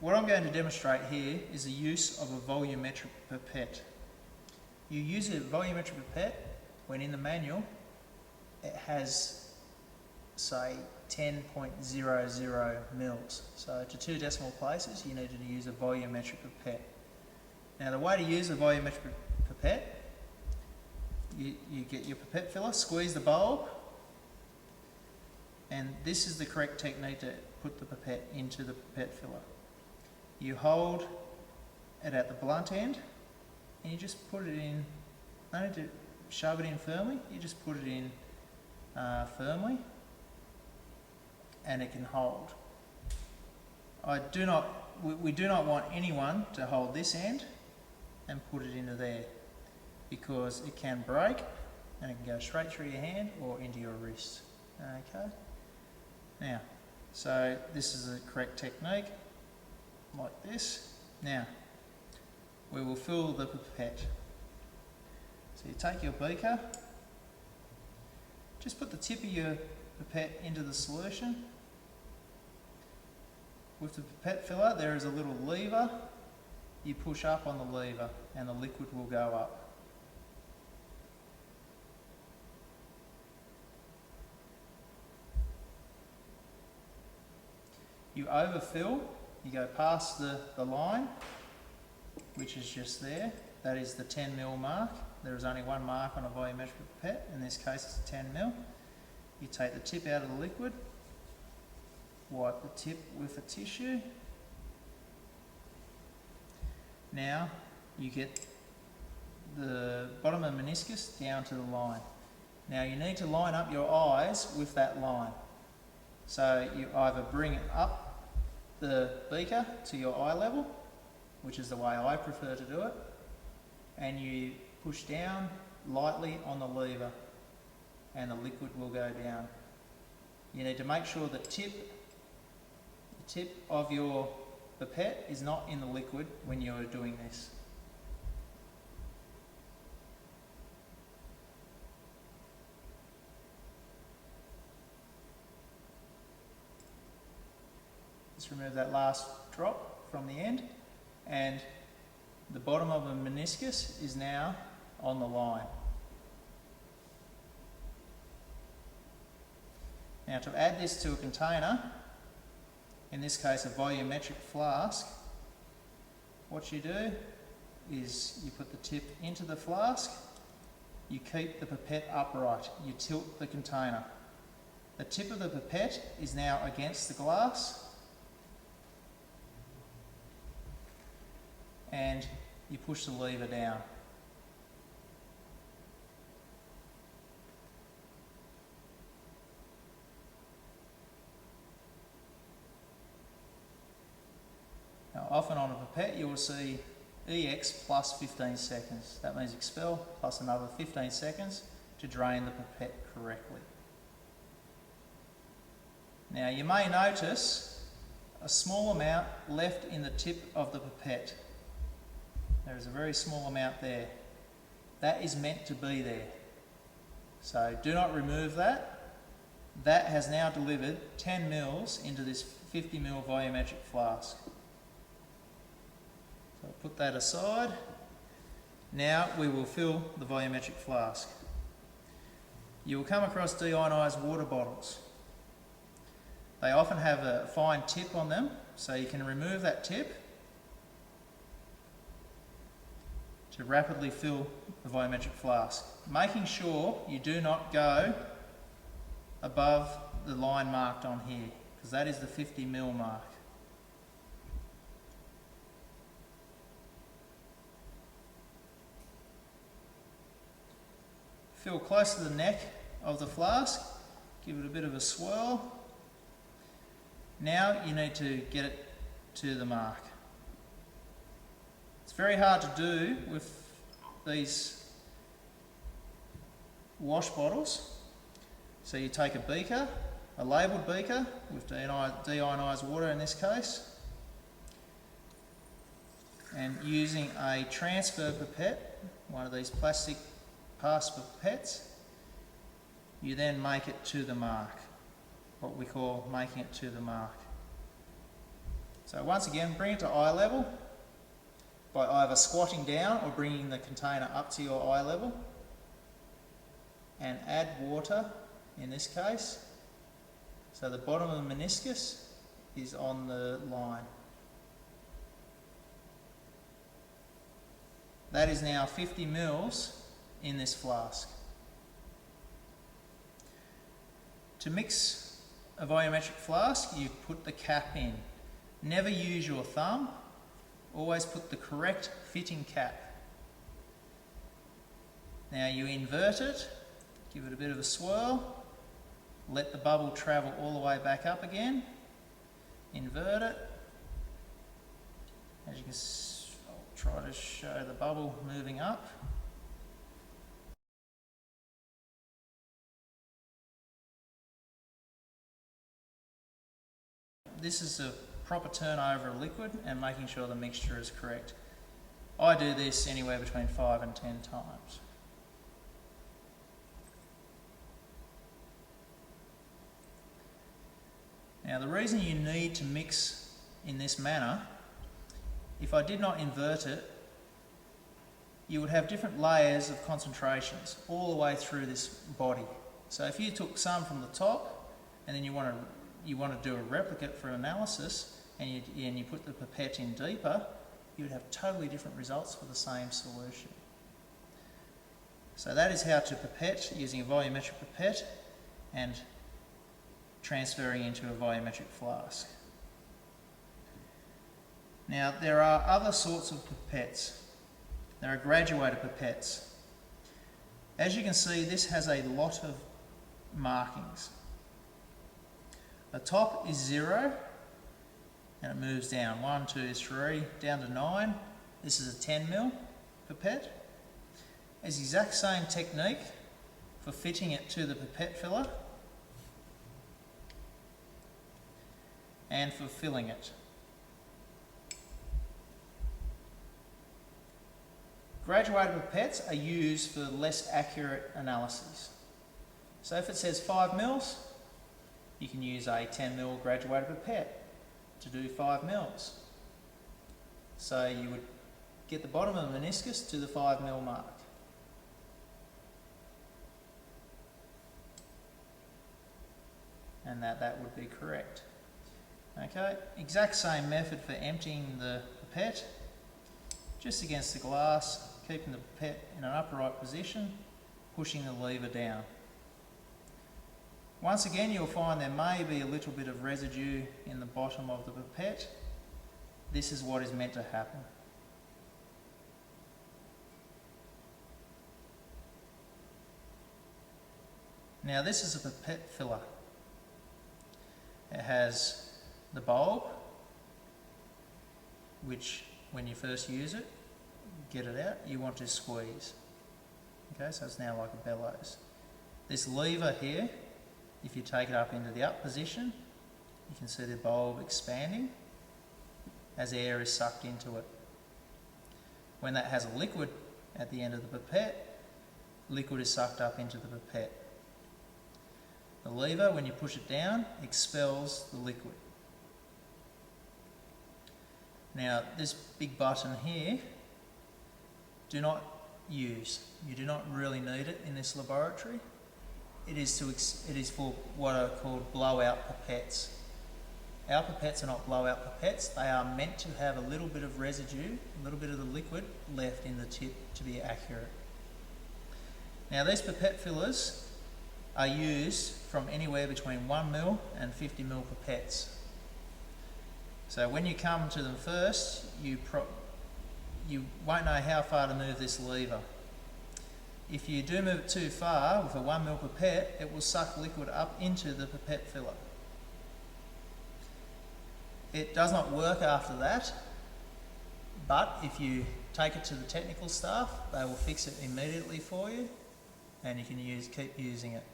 what I'm going to demonstrate here is the use of a volumetric pipette. You use a volumetric pipette when in the manual it has, say, 10.00 mils. So to 2 decimal places you need to use a volumetric pipette. Now the way to use a volumetric pipette, you get your pipette filler, squeeze the bulb, and this is the correct technique to put the pipette into the pipette filler. You hold it at the blunt end and you just put it in, no need to shove it in firmly, you just put it in firmly and it can hold. We do not want anyone to hold this end and put it into there, because it can break and it can go straight through your hand or into your wrist. Okay. Now, so this is the correct technique, like this. Now, we will fill the pipette. So you take your beaker, just put the tip of your pipette into the solution. With the pipette filler, there is a little lever. You push up on the lever and the liquid will go up. You overfill, you go past the line, which is just there. That is the 10 mil mark. There is only one mark on a volumetric pipette. In this case it's 10 mil. You take the tip out of the liquid, wipe the tip with a tissue. Now you get the bottom of the meniscus down to the line. Now you need to line up your eyes with that line. So you either bring it up the beaker to your eye level, which is the way I prefer to do it, and you push down lightly on the lever and the liquid will go down. You need to make sure the tip of your pipette is not in the liquid when you're doing this. Just remove that last drop from the end, and the bottom of the meniscus is now on the line. Now to add this to a container, in this case a volumetric flask, what you do is you put the tip into the flask, you keep the pipette upright, you tilt the container. The tip of the pipette is now against the glass, and you push the lever down. Now often on a pipette you will see EX plus 15 seconds. That means expel plus another 15 seconds to drain the pipette correctly. Now you may notice a small amount left in the tip of the pipette. There is a very small amount there. That is meant to be there. So do not remove that. That has now delivered 10 mils into this 50 mil volumetric flask. So put that aside. Now we will fill the volumetric flask. You will come across deionised water bottles. They often have a fine tip on them, so you can remove that tip to rapidly fill the volumetric flask, making sure you do not go above the line marked on here, because that is the 50 mil mark. Fill close to the neck of the flask, give it a bit of a swirl. Now you need to get it to the mark. It's very hard to do with these wash bottles. So you take a beaker, a labelled beaker with deionised water in this case, and using a transfer pipette, one of these plastic pass pipettes, you then make it to the mark, what we call making it to the mark. So once again, bring it to eye level by either squatting down or bringing the container up to your eye level, and add water in this case. So the bottom of the meniscus is on the line. That is now 50 mils in this flask. To mix a volumetric flask, you put the cap in. Never use your thumb, always put the correct fitting cap. Now you invert it, give it a bit of a swirl, let the bubble travel all the way back up again, invert it. As you can see, I'll try to show the bubble moving up. This is a proper turnover of liquid and making sure the mixture is correct. I do this anywhere between 5 and 10 times. Now the reason you need to mix in this manner, if I did not invert it, you would have different layers of concentrations all the way through this body. So if you took some from the top and then you want to do a replicate for analysis and you put the pipette in deeper, you would have totally different results for the same solution. So that is how to pipette using a volumetric pipette and transferring into a volumetric flask. Now there are other sorts of pipettes. There are graduated pipettes. As you can see, this has a lot of markings. The top is 0 and it moves down 1, 2, 3 down to 9. This is a 10 mil pipette. It's the exact same technique for fitting it to the pipette filler and for filling it. Graduated pipettes are used for less accurate analyses. So if it says 5 mils, you can use a 10 mil graduated pipette to do 5 mils. So you would get the bottom of the meniscus to the 5 mil mark. And that would be correct. Okay, exact same method for emptying the pipette. Just against the glass, keeping the pipette in an upright position, pushing the lever down. Once again, you'll find there may be a little bit of residue in the bottom of the pipette. This is what is meant to happen. Now this is a pipette filler. It has the bulb, which when you first use it, get it out, you want to squeeze. Okay, so it's now like a bellows. This lever here, if you take it up into the up position, you can see the bulb expanding as air is sucked into it. When that has a liquid at the end of the pipette, liquid is sucked up into the pipette. The lever, when you push it down, expels the liquid. Now this big button here, do not use. You do not really need it in this laboratory. It is for what are called blowout pipettes. Our pipettes are not blowout pipettes. They are meant to have a little bit of residue, a little bit of the liquid left in the tip to be accurate. Now these pipette fillers are used from anywhere between 1 mil and 50 mil pipettes. So when you come to them first, you won't know how far to move this lever. If you do move it too far with a 1 mil pipette, it will suck liquid up into the pipette filler. It does not work after that, but if you take it to the technical staff, they will fix it immediately for you and you can keep using it.